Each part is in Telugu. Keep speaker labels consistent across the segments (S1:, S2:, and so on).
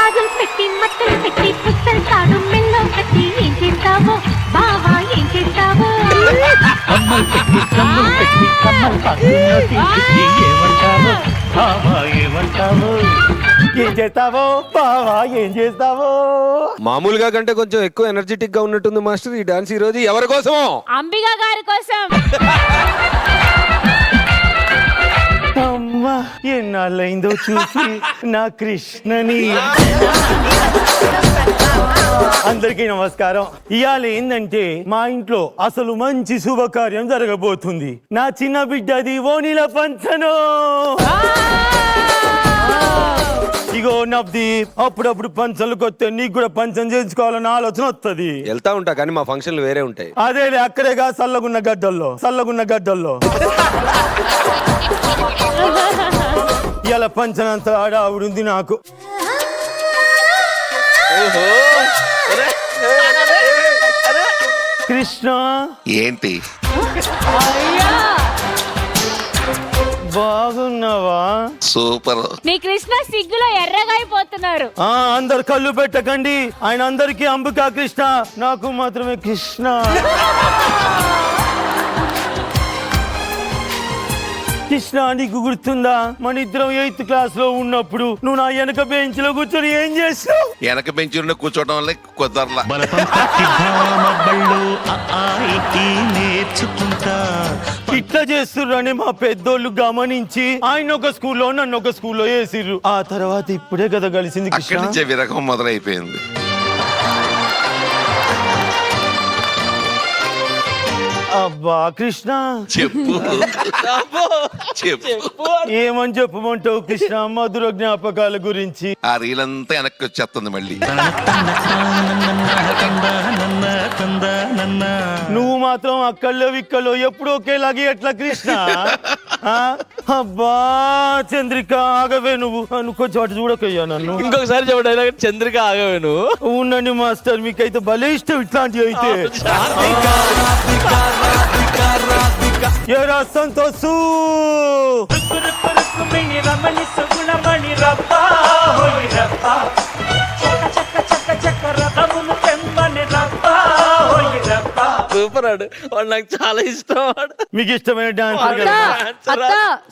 S1: గాజులు పెట్టి మట్టలు పెట్టి పుస్తలు తాడు మెల్లో కట్టి ఏం చేస్తావో బావా ఏం చేస్తావో
S2: కమ్మలు పెట్టి కమ్మలు పెట్టి కమ్మలు పాటి ఏమంటావో బావా ఏమంటావో ఏం చేస్తావో బావా ఏం చేస్తావో.
S3: మామూలుగా కంటే కొంచెం ఎక్కువ ఎనర్జెటిక్ గా ఉన్నట్టుంది మాస్టర్ ఈ డాన్స్ ఈ రోజు. ఎవరి కోసమో?
S4: అంబికా గారి కోసం.
S2: అమ్మా ఎన్నాళ్ళైందో చూసి నా కృష్ణని. అందరికీ నమస్కారం. ఇవాళ ఏందంటే మా ఇంట్లో అసలు మంచి శుభకార్యం జరగబోతుంది. నా చిన్న బిడ్డది ఓనిల పంచను. ఇగో నవ్దీప్, అప్పుడప్పుడు పంచలు కొత్త నీకు కూడా పంచం చేయించుకోవాలన్న ఆలోచన వస్తుంది.
S3: వెళ్తా ఉంటా కానీ మా ఫంక్షన్లు వేరే ఉంటాయి.
S2: అదేలే అక్కడేగా చల్లగున్న గడ్డల్లో ఇలా పంచనంత ఆడావుడుంది నాకు. కృష్ణ
S5: ఏంటి
S2: బాగున్నావా?
S5: సూపర్.
S4: నీ కృష్ణ సిగ్గులో ఎర్రగా అయిపోతున్నారు.
S2: అందరు కళ్ళు పెట్టకండి. ఆయన అందరికి అంబికా కృష్ణ, నాకు మాత్రమే కృష్ణ. కృష్ణ నీకు గుర్తుందా మన ఇద్దరం 8th క్లాస్ లో ఉన్నప్పుడు నువ్వు నా వెనక బెంచ్ లో కూర్చొని ఏం చేస్తావు?
S5: వెనక బెంచ్ కూర్చోవడం వల్ల కుదరలా.
S2: ఇట్లా చేస్తుర్రని మా పెద్దోళ్ళు గమనించి ఆయన ఒక స్కూల్లో నన్ను ఒక స్కూల్లో వేసిర్రు. ఆ తర్వాత ఇప్పుడే కదా కలిసింది
S5: అక్కడి
S2: కృష్ణ.
S5: నుంచే విరగం మొదలైపోయింది.
S2: అబ్బా కృష్ణ
S5: చెప్పు చెప్పు
S2: ఏమని చెప్పమంటావు కృష్ణ? మధుర జ్ఞాపకాల గురించి.
S5: ఆ రీలంతా వెనక్కి వచ్చేస్తుంది మళ్ళీ.
S2: నువ్వు మాత్రం అక్కల్లో విక్కల్లో ఎప్పుడు ఒకేలాగే ఎట్లా కృష్ణ? అబ్బా చంద్రిక ఆగవే నువ్వు కొంచెం అటు చూడకయ్యా నన్ను.
S6: ఇంకొకసారి చెప్పడం చంద్రిక ఆగవేను.
S2: ఉండండి మాస్టర్, మీకైతే భలే ఇష్టం ఇట్లాంటివి అయితే. ఏరా సంతోషు
S6: సూపర్ ఆడు, వాడు నాకు చాలా ఇష్టం. వాడు
S2: మీకు ఇష్టమైన డాన్స్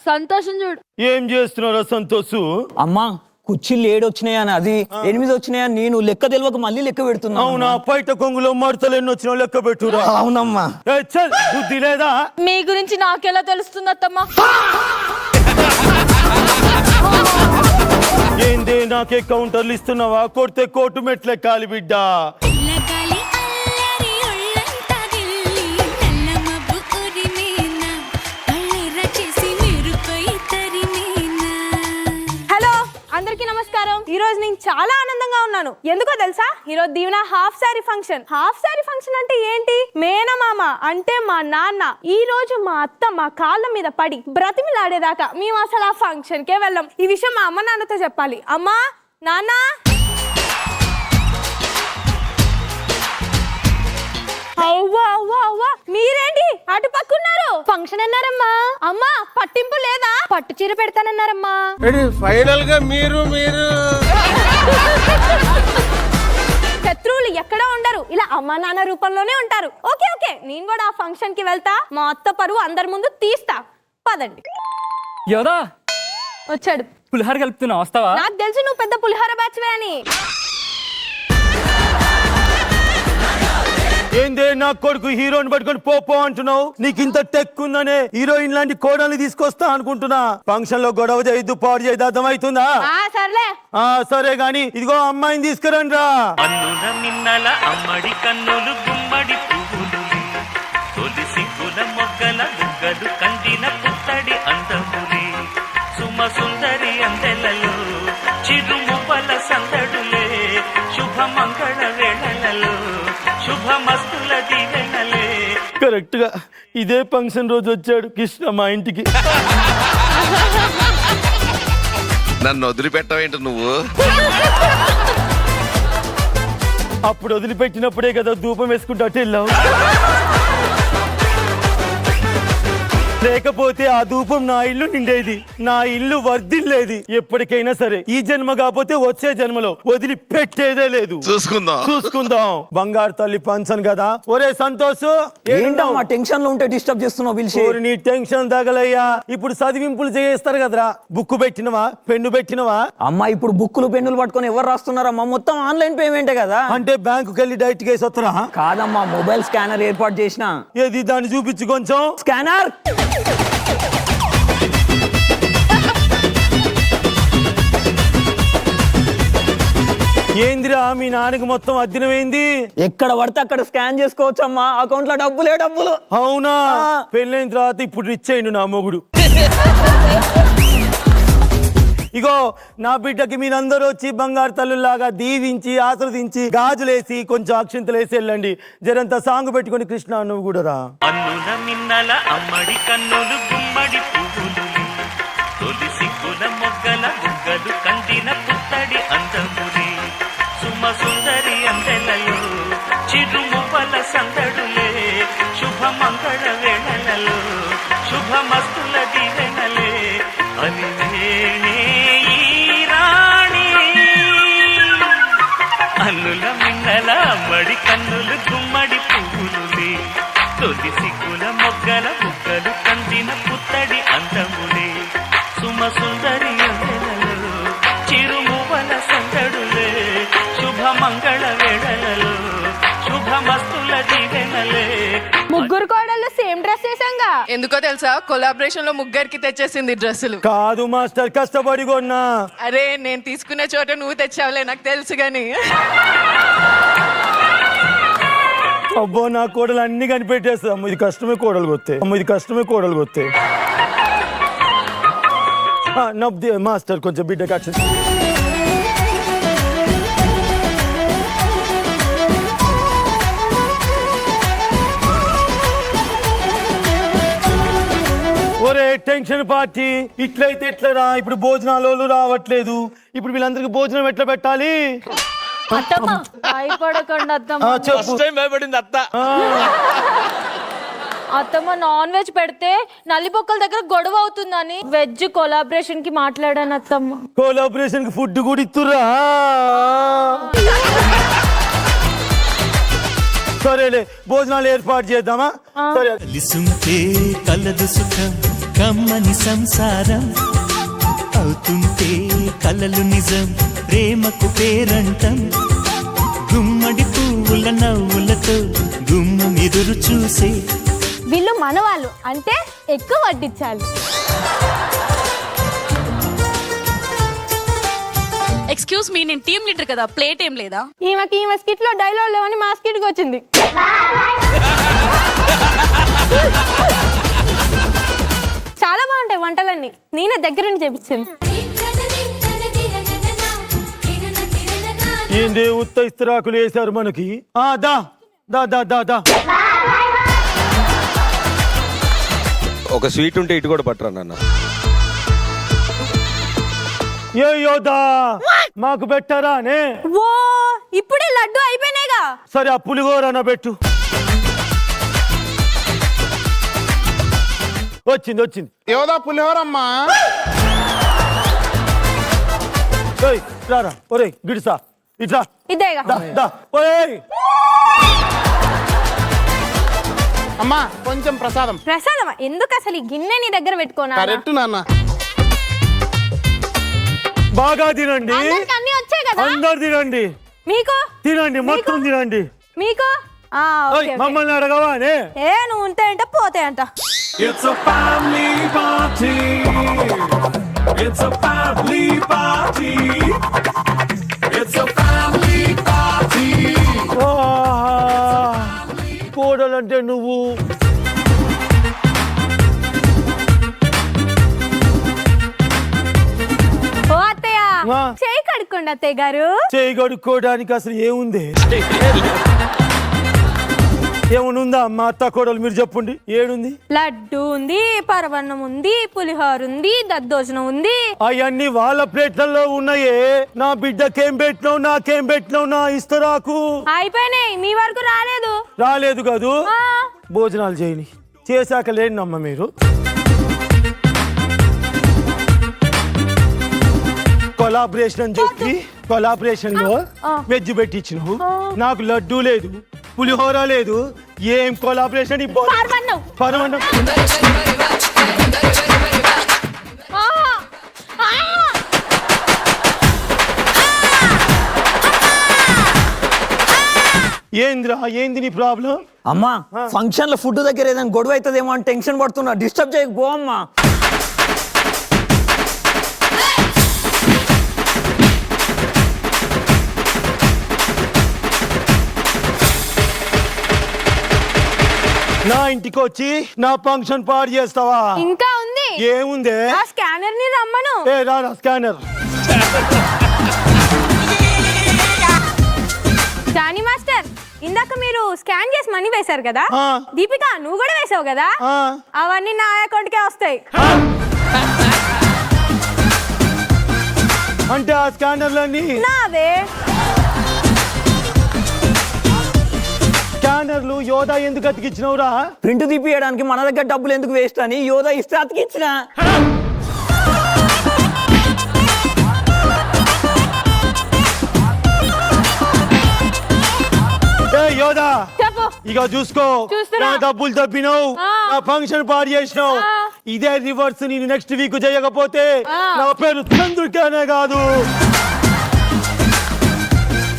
S4: సంతోషం చూడు.
S2: ఏం చేస్తున్నారా సంతోషు?
S7: అమ్మా కుర్చీలు 7 వచ్చినాయని అది 8 వచ్చినాయని నేను లెక్క తెలియక మళ్ళీ లెక్క పెడుతున్నా.
S2: అవునా? పైట కొంగులో మడతలు ఎన్ని వచ్చినా లెక్క పెట్టురా.
S7: అవునమ్మా.
S2: బుద్ధి లేదా?
S4: మీ గురించి నాకెలా తెలుస్తుంది అత్తమ్మా?
S2: ఏందే నాకే కౌంటర్లు ఇస్తున్నావా? కొడితే కోటు మెట్లే కాలి బిడ్డ.
S8: అందరికీ నమస్కారం. ఈ రోజు నేను చాలా ఆనందంగా ఉన్నాను. ఎందుకో తెలుసా? ఈ రోజు దీవెన half sari function. Half sari function అంటే ఏంటి? మేనమామ అంటే మా నాన్న ఈ రోజు మా అత్త మా కాళ్ళ మీద పడి బ్రతిమిలాడేదాకా మేము అసలు ఆ ఫంక్షన్ కే వెళ్ళాం. ఈ విషయం మా అమ్మ నాన్నతో చెప్పాలి. అమ్మా నాన్న మీరేంటి అటు పక్కున్నారు? ఫంక్షన్ అన్నారమ్మా. అమ్మా పట్టింపు లేదా? పట్టు చీర పెడతానన్నారమ్మా.
S6: ఫైనల్ గా మీరు
S8: శత్రువులు ఎక్కడ ఉండరు, ఇలా అమ్మా నాన్న రూపంలోనే ఉంటారు. ఓకే ఓకే, నేను కూడా ఆ ఫంక్షన్ కి వెళ్తా. మా అత్త పరువు అందరి ముందు తీస్తా. పదండి.
S9: ఎవరా
S8: వచ్చాడు?
S9: పులిహార కలుపుతున్నా, వస్తావా?
S8: నాకు తెలుసు నువ్వు పెద్ద పులిహార బ్యాచ్వే అని.
S2: ఏందే నా కొడుకు హీరోని పట్టుకొని పోపో అంటున్నావు? నీకు ఇంత టెక్ ఉందనే హీరోయిన్ లాంటి కోడల్ని తీసుకొస్తా అనుకుంటున్నా. ఫంక్షన్ లో గొడవ చేయొద్దు, పాడు చేయదు, అర్థమవుతుందా?
S8: సర్లే.
S2: సరే గాని ఇదిగో అమ్మాయిని తీసుకురండి రా.
S10: నిన్నల అమ్మడి కన్నులు గుమ్మడి పువ్వులు తొలి సిగ్గుల మొగ్గల బుగ్గలు కందిన పుత్తడి అందములే సుమ సుందరి అందెలలో చిరుముపల సందడులే శుభ మంగళ వేళలలో శుభమస్తుల దీవెనలే.
S2: కరెక్ట్ గా ఇదే ఫంక్షన్ రోజు వచ్చాడు కృష్ణ మా ఇంటికి.
S5: నన్ను వదిలిపెట్టవేంటి నువ్వు?
S2: అప్పుడు వదిలిపెట్టినప్పుడే కదా ధూపం వేసుకుంటూ అటు వెళ్ళావు. లేకపోతే ఆ ధూపం నా ఇల్లు నిండేది, నా ఇల్లు వర్ధిల్లేది. ఎప్పటికైనా సరే ఈ జన్మ కాకపోతే వచ్చే జన్మలో వదిలిపెట్టేదే లేదు. చూసుకుందాం. బంగారు తల్లి పంచను కదా. ఒరే సంతోష్,
S7: ఏంటమ్మా టెన్షన్ లో ఉంటే డిస్టర్బ్ చేస్తున్నావు పిలిచి?
S2: నీ టెన్షన్ తగలయ్యా. ఇప్పుడు చదివింపులు చేస్తారు కదరా. బుక్ పెట్టినవా, పెన్ను పెట్టినవా?
S7: అమ్మా ఇప్పుడు బుక్కులు పెన్నులు పట్టుకొని ఎవరు రాస్తున్నారమ్మా? మొత్తం ఆన్లైన్ పేమెంటే కదా.
S2: అంటే బ్యాంకుకి వెళ్ళి డైరెక్ట్ కేసు వస్తారా?
S7: కాదమ్మా, మొబైల్ స్కానర్ ఏర్పాటు చేసిన.
S2: ఏది, దాన్ని చూపించు కొంచెం.
S7: స్కానర్
S2: ఏందిరా మీ నాన్నకి మొత్తం అద్దెనమైంది?
S7: ఎక్కడ పడితే అక్కడ స్కాన్ చేసుకోవచ్చు అమ్మా. అకౌంట్ లో డబ్బులు.
S2: అవునా? పెళ్ళైన తర్వాత ఇప్పుడు రిచ్ అయిండు నా మొగుడు. ఇగో నా బిడ్డకి మీరందరూ వచ్చి బంగారు తల్లులాగా దీవించి ఆశ్రదించి గాజులేసి కొంచెం అక్షింతలు వేసి వెళ్ళండి. జరంతా సాంగ్ పెట్టుకొని కృష్ణ నువ్వు కూడా రా.
S10: అన్నుల మిన్నల అమ్మడి కన్నులు గుమ్మడి పువ్వులు తొలి సిగ్గుల మొగ్గల బుగ్గలు కంటిన పుత్తడి అందములే సుమ సుందరి అందెలలో చిరుమువ్వల సందడులే శుభ మంగళ వేళలలో శుభమస్తుల దీవెనలే అలివేణే ఈ రాణి. అల్లుల మిన్నల అమ్మడి కన్నులు గుమ్మడి పువ్వులులే తొలి సిగ్గుల మొగ్గల బుగ్గలు కందిన పుత్తడి అందములే సుమ సుందరి అందెలలో చిరుమువ్వల సందడులే శుభ మంగళ వేళలలో శుభమస్తుల దీవెనలే.
S8: ముగ్గురు కోడళ్ళు సేమ్ డ్రెస్ వేసాంగా.
S4: ఎందుకో తెలుసా? కొలాబరేషన్ లో ముగ్గురికి తెచ్చేసింది డ్రెస్సులు.
S2: కాదు మాస్టర్, కష్టపడి కొన్నా.
S4: అరే నేను తీసుకునే చోట నువ్వు తెచ్చావులే, నాకు తెలుసు గాని.
S2: అబ్బో నా కోడలు అన్ని కనిపెట్టేస్తా. అమ్మ ఇది కష్టమే కోడలు కొత్తే. నబ్ది మాస్టర్ కొంచెం బిడ్డకి అక్ష. ఒరే టెన్షన్ పార్టీ, ఇట్లయితే ఎట్లరా? ఇప్పుడు భోజనాలు రావట్లేదు. ఇప్పుడు వీళ్ళందరికీ భోజనం ఎట్లా పెట్టాలి?
S4: అత్తమ్మ భయపడకండి అత్తమ్మ.
S2: చెప్పు.
S6: ఫస్ట్ టైం భయపడింది అత్త.
S4: అత్తమ్మ నాన్ వెజ్ పెడితే నల్లిపొక్కల దగ్గర గొడవ అవుతుందని వెజ్ కొలాబరేషన్ కి మాట్లాడాను అత్తమ్మ.
S2: కొలాబరేషన్ కి ఫుడ్ కూడా ఇస్తురా? సరేలే, భోజనాలు ఏర్పాటు చేద్దామా? సరే.
S10: కలిసుంటే కలదు సుఖం కమ్మని సంసారం అవుతుంటే కలలు నిజం ప్రేమకు పేరంటం గుమ్మడి పువ్వుల నవ్వులతో గుమ్మం ఎదురు చూసే.
S8: వీళ్ళు మనవాళ్ళు అంటే ఎక్కువ వడ్డించాలి.
S4: ఎక్స్క్యూజ్ మీ, నేను టీమ్ లీడర్ కదా, ప్లేట్ ఏం లేదా?
S8: ఈమె స్కిట్ లో డైలాగ్ లేవని మా స్కిట్ కి వచ్చింది. చాలా బాగుంటాయి వంటలన్నీ, నేనే దగ్గర నుంచి చేపించింది.
S2: ఏంది ఉత్త ఇస్తరాకులు వేశారు మనకి? దా దా దా దా దా.
S3: ఒక స్వీట్ ఉంటే ఇటు కూడా పట్టరా నాన్న.
S2: ఏ యోదా మాకు పెట్టారా అనే?
S8: ఓ ఇప్పుడే లడ్డు అయిపోయినాయిగా.
S2: సరే ఆ పులిహోరన పెట్టు. వచ్చింది.
S6: యోదా పులిహోరమ్మా.
S2: రారా ఒరే గిడిసా ఇట్లా.
S8: ఇదేగా
S6: అమ్మా కొంచెం ప్రసాదం.
S8: ప్రసాదమా? ఎందుకు అసలు ఈ గిన్నె నీ దగ్గర పెట్టుకోనా?
S6: కరెక్ట్ నాన్న.
S2: బాగా తినండి.
S8: అన్ని వచ్చాయి కదా.
S2: అందరు తినండి.
S8: మీకు
S2: తినండి, మొత్తం తినండి.
S8: మీకు
S2: మమ్మల్ని అడగవా?
S8: ఏ నువ్వు ఉంటే అంట పోతే అంట.
S10: It's a family party. It's a family party. It's a family party.
S2: కోడలంటే నువ్వు.
S8: ఓ అత్తయ్య, చేయి కడుక్కోండి అత్తయ్య గారు.
S2: చేయి కడుక్కోవడానికి అసలు ఏముంది? ఏమనుందా మా అత్త కోడలు? మీరు చెప్పండి, ఏడుంది?
S8: లడ్డు ఉంది, పరవన్నం ఉంది, పులిహోర ఉంది, దద్దోజనం ఉంది.
S2: అవన్నీ వాళ్ళ ప్లేట్లలో ఉన్నాయే. నా బిడ్డకేం పెట్టినావు, నాకేం పెట్టినావు? నా ఇస్తరాకు
S8: అయిపోయినాయి, మీ వరకు రాలేదు
S2: కాదు. భోజనాలు చేయని చేశాక లేనమ్మ మీరు. కొలాబరేషన్ అని చెప్పి కొలాబరేషన్ లో వెజ్ పెట్టించినావు. నాకు లడ్డు లేదు, పులిహోర లేదు, ఏం కొలాబరేషన్? పరమన్నం. ఏంద్రా, ఏంది నీ ప్రాబ్లం?
S7: అమ్మా ఫంక్షన్ లో ఫుడ్ దగ్గర ఏదైనా గొడవ అవుతుందేమో అని టెన్షన్ పడుతున్నా. డిస్టర్బ్ చేయకు పో అమ్మా.
S2: నా ఇంటికి వచ్చి నా ఫంక్షన్ పాడు చేస్తావా?
S8: ఇంకా ఉంది.
S2: ఏముంది?
S8: ఆ స్కానర్ ని రమ్మను.
S2: ఏ రా స్కానర్.
S8: జానీ మాస్టర్, ఇందాక మీరు స్కాన్ చేసి మనీ వేశారు కదా,
S2: ఆ.
S8: దీపిక నువ్వు కూడా వేసావు కదా,
S2: ఆ.
S8: అవన్నీ నా అకౌంట్ కే వస్తాయి.
S2: అంటే ఆ స్కానర్లన్నీ
S8: నావే.
S2: స్కానర్లు యోధా ఎందుకు అతికిచ్చినవురా?
S7: ప్రింట్ తీపియడానికి మన దగ్గర డబ్బులు ఎందుకు వేస్ట్ అని యోధా ఇస్తే అతికిచ్చిన.
S2: యోధా
S8: చెప్పు.
S2: ఇక చూసుకో,
S8: చూస్తున్నా.
S2: నా డబ్బులు తప్పినావు, నా ఫంక్షన్ పాడు చేసినావు. ఇదే రివర్స్ నేను నెక్స్ట్ వీక్ చేయకపోతే నా పేరు చంద్రుడికేనే కాదు.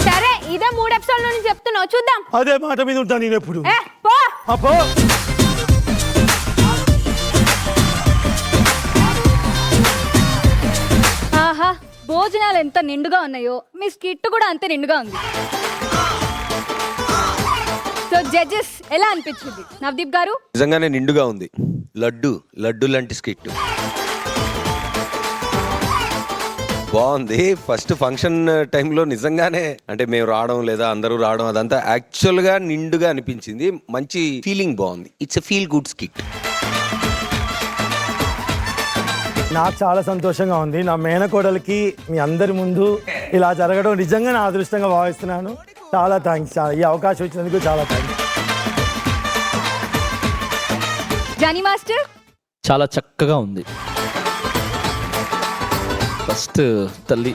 S8: సరే, ఇదే 3 ఎపిసోడ్ నుంచి చెప్తున్నావు, చూద్దాం.
S2: అదే మాట మీద ఉంటాను నేను ఎప్పుడు.
S8: పో.
S2: అప్పో
S4: ఆహా, భోజనాలు ఎంత నిండుగా ఉన్నాయో మీ స్కిట్ కూడా అంతే నిండుగా ఉంది. సో జడ్జెస్ ఎలా అనిపించింది నవదీప్ గారు?
S3: నిజంగానే నిండుగా ఉంది. లడ్డు లాంటి స్కిట్ బాగుంది. ఫస్ట్ ఫంక్షన్ టైంలో నిజంగానే అంటే మేము రావడం లేదా అందరూ రావడం అదంతా యాక్చువల్గా నిండుగా అనిపించింది. మంచి ఫీలింగ్ బాగుంది. It's a feel good skit.
S2: నాకు చాలా సంతోషంగా ఉంది. నా మేనకోడలికి మీ అందరి ముందు ఇలా జరగడం నిజంగా నా అదృష్టంగా భావిస్తున్నాను. చాలా థ్యాంక్స్. ఈ అవకాశం ఇచ్చినందుకు చాలా థ్యాంక్స్.
S4: Johnny master?
S6: చాలా చక్కగా ఉంది. ఫస్ట్ తల్లి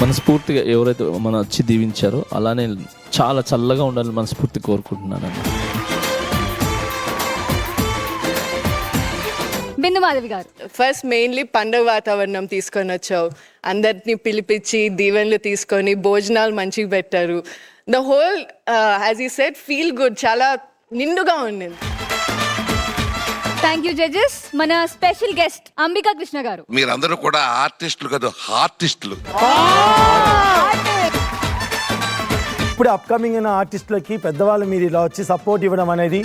S6: మనస్ఫూర్తిగా ఎవరైతే మన వచ్చి దీవించారో అలానే చాలా చల్లగా ఉండాలని మనస్ఫూర్తి కోరుకుంటున్నాను.
S4: బిందు మాధవి గారు?
S11: ఫస్ట్ మెయిన్లీ పండుగ వాతావరణం తీసుకొని వచ్చావు, అందరినీ పిలిపించి దీవెనలు తీసుకొని భోజనాలు మంచిగా పెట్టారు. The whole as you said feel good, చాలా నిండుగా ఉండింది.
S4: Thank you judges. మన స్పెషల్ గెస్ట్ అంబికా కృష్ణ గారు.
S5: మీరందరూ కూడా ఆర్టిస్టులు కాదు, ఆర్టిస్టులు.
S2: ఇప్పుడు అప్కమింగ్ అయిన ఆర్టిస్టులకి పెద్దవాళ్ళు మీరు ఇలా వచ్చి సపోర్ట్ ఇవ్వడం అనేది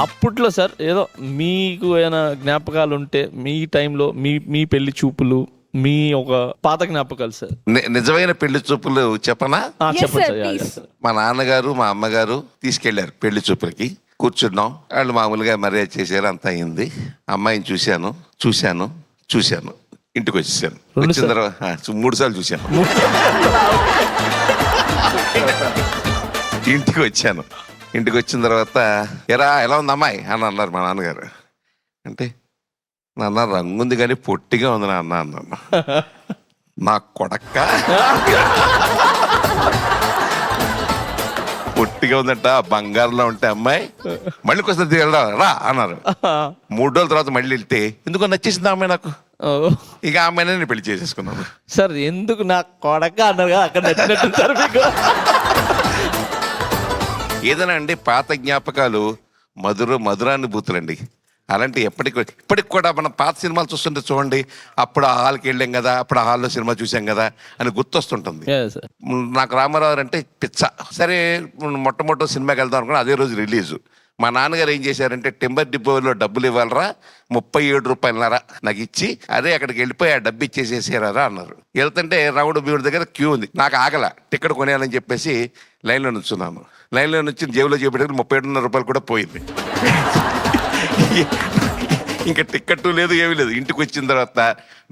S6: అప్పట్లో సార్ ఏదో మీకు ఏమైనా జ్ఞాపకాలు ఉంటే మీ టైంలో మీ పెళ్లి చూపులు, మీ ఒక పాత జ్ఞాపకాలు సార్.
S5: నిజమైన పెళ్లి చూపులు చెప్పనా?
S6: చెప్పండి సార్.
S5: మా నాన్నగారు మా అమ్మగారు తీసుకెళ్లారు పెళ్లి చూపులకి. కూర్చున్నాం, వాళ్ళు మామూలుగా మర్యాద చేశారు, అంతా అయింది. అమ్మాయిని చూశాను, ఇంటికి వచ్చేసాను. వచ్చిన తర్వాత 3 సార్లు చూశాను. ఇంటికి వచ్చిన తర్వాత ఎలా ఉంది అమ్మాయి అని అన్నారు మా నాన్నగారు. అంటే నాన్న రంగుంది కానీ పొట్టిగా ఉంది నాన్న అన్నాను. నా కొడక్క పొట్టిగా ఉందంట, బంగారులో ఉంటే అమ్మాయి. మళ్ళీ కొంచెం రా అన్నారు. 3 రోజుల తర్వాత మళ్ళీ వెళ్తే ఎందుకో నచ్చేసింది అమ్మాయి నాకు. ఇక ఆ అమ్మాయినే నేను పెళ్లి చేసేసుకున్నాను.
S6: సార్ ఎందుకు నా కొడక అన్నారు కదా, అక్కడ నచ్చినట్టు సార్ మీకు.
S5: ఏదైనా అండి పాత జ్ఞాపకాలు మధురానుభూతులండి. అలాంటి ఇప్పటికి కూడా మనం పాత సినిమాలు చూస్తుంటే చూడండి, అప్పుడు ఆ హాల్కి వెళ్ళాం కదా, అప్పుడు ఆ హాల్లో సినిమా చూసాం కదా అని గుర్తొస్తుంటుంది. నాకు రామారావు అంటే పిచ్చ. సరే మొట్టమొదటి సినిమాకి వెళ్దాం అనుకున్నా, అదే రోజు రిలీజు. మా నాన్నగారు ఏం చేశారంటే టింబర్ డిపోలో డబ్బులు ఇవ్వాలరా, 37 రూపాయలన్నర నాకు ఇచ్చి, అదే అక్కడికి వెళ్ళిపోయి ఆ డబ్బు ఇచ్చేసేసారా అన్నారు. వెళ్తుంటే రాముడు భీముడి దగ్గర క్యూ ఉంది. నాకు ఆగల, టికెట్ కొనేయాలని చెప్పేసి లైన్లో నుంచున్నాను. లైన్లో నుంచి జేబులో చేపెట్టుకుని 37.5 రూపాయలు కూడా పోయింది. ఇంకా టికెట్ లేదు ఏమీ లేదు. ఇంటికి వచ్చిన తర్వాత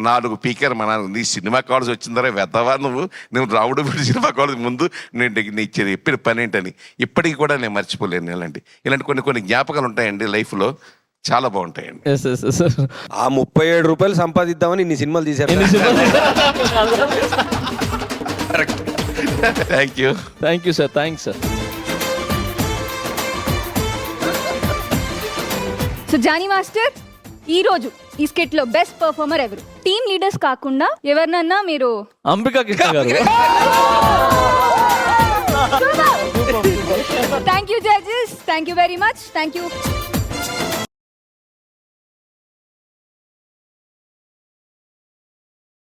S5: 4 పీకర్ మా నాన్న, నీ సినిమా కాలేజ్ వచ్చిన తర్వాత వెద్దవా నువ్వు రావుడు సినిమా కాలేజ్ ముందు నేను నీ చెప్పిన పని ఏంటని ఇప్పటికి కూడా నేను మర్చిపోలేను. ఇలాంటి కొన్ని జ్ఞాపకాలు ఉంటాయండి లైఫ్లో, చాలా బాగుంటాయండి.
S3: ఆ 37 రూపాయలు సంపాదిద్దామని ఇన్ని సినిమాలు తీశారు.
S5: Thank you
S6: sir, thanks sir.
S8: So Johnny master, ఈ రోజు ఈ స్కిట్ లో బెస్ట్ పర్ఫార్మర్ ఎవరు? టీమ్ లీడర్స్ కాకుండా ఎవరినన్నా మీరు.
S6: అంబికా కృష్ణ గారు.
S8: Thank you judges, thank you very much, thank you.